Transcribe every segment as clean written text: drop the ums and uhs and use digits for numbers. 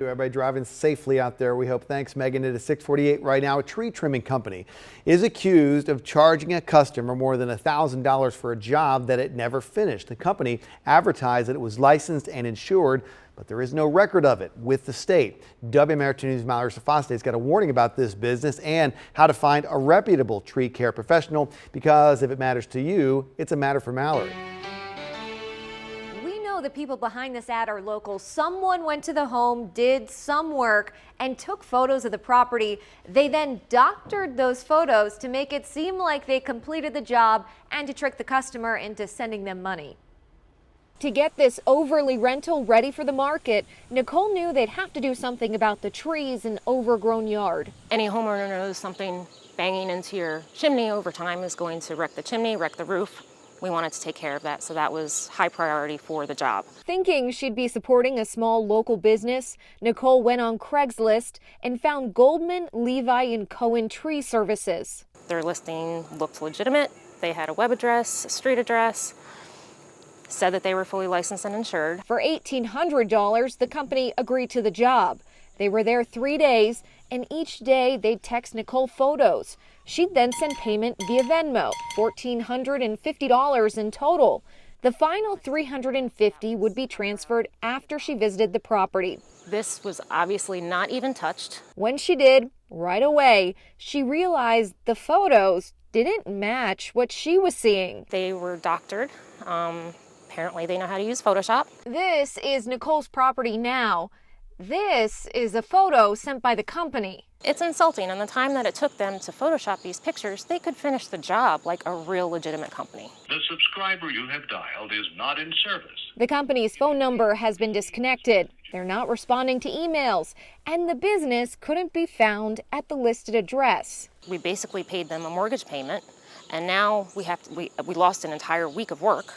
Everybody driving safely out there, we hope. Thanks, Megan. It is 6:48 right now. A tree trimming company is accused of charging a customer more than $1,000 for a job that it never finished. The company advertised that it was licensed and insured, but there is no record of it with the state. WMAR 2 News' Mallory Safaste has got a warning about this business and how to find a reputable tree care professional, because if it matters to you, it's a matter for Mallory. The people behind this ad are local. Someone went to the home, did some work, and took photos of the property. They then doctored those photos to make it seem like they completed the job and to trick the customer into sending them money. To get this overly rental ready for the market, Nicole knew they'd have to do something about the trees and overgrown yard. Any homeowner knows something banging into your chimney over time is going to wreck the chimney, wreck the roof. We wanted to take care of that, so that was high priority for the job. Thinking she'd be supporting a small local business, Nicole went on Craigslist and found Goldman, Levi & Cohen Tree Services. Their listing looked legitimate. They had a web address, a street address, said that they were fully licensed and insured. For $1,800, the company agreed to the job. They were there 3 days, and each day they'd text Nicole photos. She'd then send payment via Venmo, $1,450 in total. The final $350 would be transferred after she visited the property. This was obviously not even touched. When she did, right away, she realized the photos didn't match what she was seeing. They were doctored. Apparently they know how to use Photoshop. This is Nicole's property now. This is a photo sent by the company. It's insulting, and the time that it took them to Photoshop these pictures, they could finish the job like a real legitimate company. The subscriber you have dialed is not in service. The company's phone number has been disconnected. They're not responding to emails, and the business couldn't be found at the listed address. We basically paid them a mortgage payment, and now we lost an entire week of work.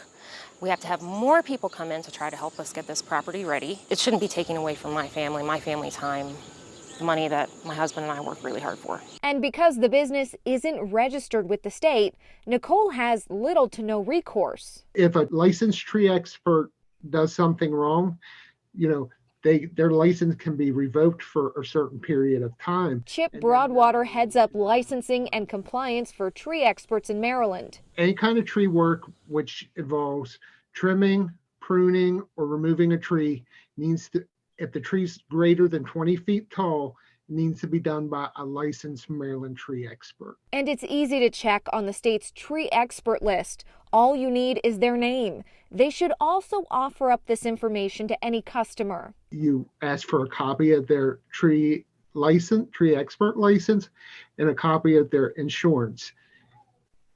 We have to have more people come in to try to help us get this property ready. It shouldn't be taken away from my family time, the money that my husband and I work really hard for. And because the business isn't registered with the state, Nicole has little to no recourse. If a licensed tree expert does something wrong, their license can be revoked for a certain period of time. Chip Broadwater heads up licensing and compliance for tree experts in Maryland. Any kind of tree work which involves trimming, pruning, or removing a tree if the tree's greater than 20 feet tall, needs to be done by a licensed Maryland tree expert. And it's easy to check on the state's tree expert list. All you need is their name. They should also offer up this information to any customer. You ask for a copy of their tree expert license, and a copy of their insurance.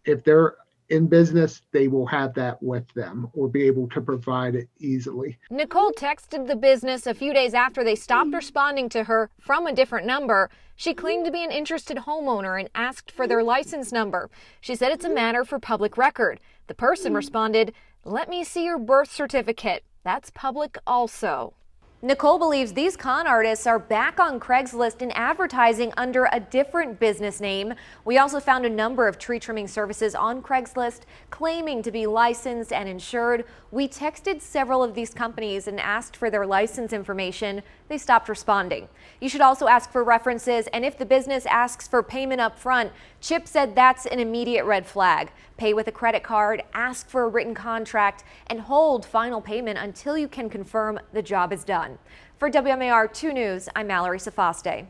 If they're in business, they will have that with them or be able to provide it easily. Nicole texted the business a few days after they stopped responding to her from a different number. She claimed to be an interested homeowner and asked for their license number. She said it's a matter for public record. The person responded, "Let me see your birth certificate. That's public also." Nicole believes these con artists are back on Craigslist and advertising under a different business name. We also found a number of tree trimming services on Craigslist claiming to be licensed and insured. We texted several of these companies and asked for their license information. They stopped responding. You should also ask for references, and if the business asks for payment up front, Chip said that's an immediate red flag. Pay with a credit card, ask for a written contract, and hold final payment until you can confirm the job is done. For WMAR 2 News, I'm Mallory Safaste.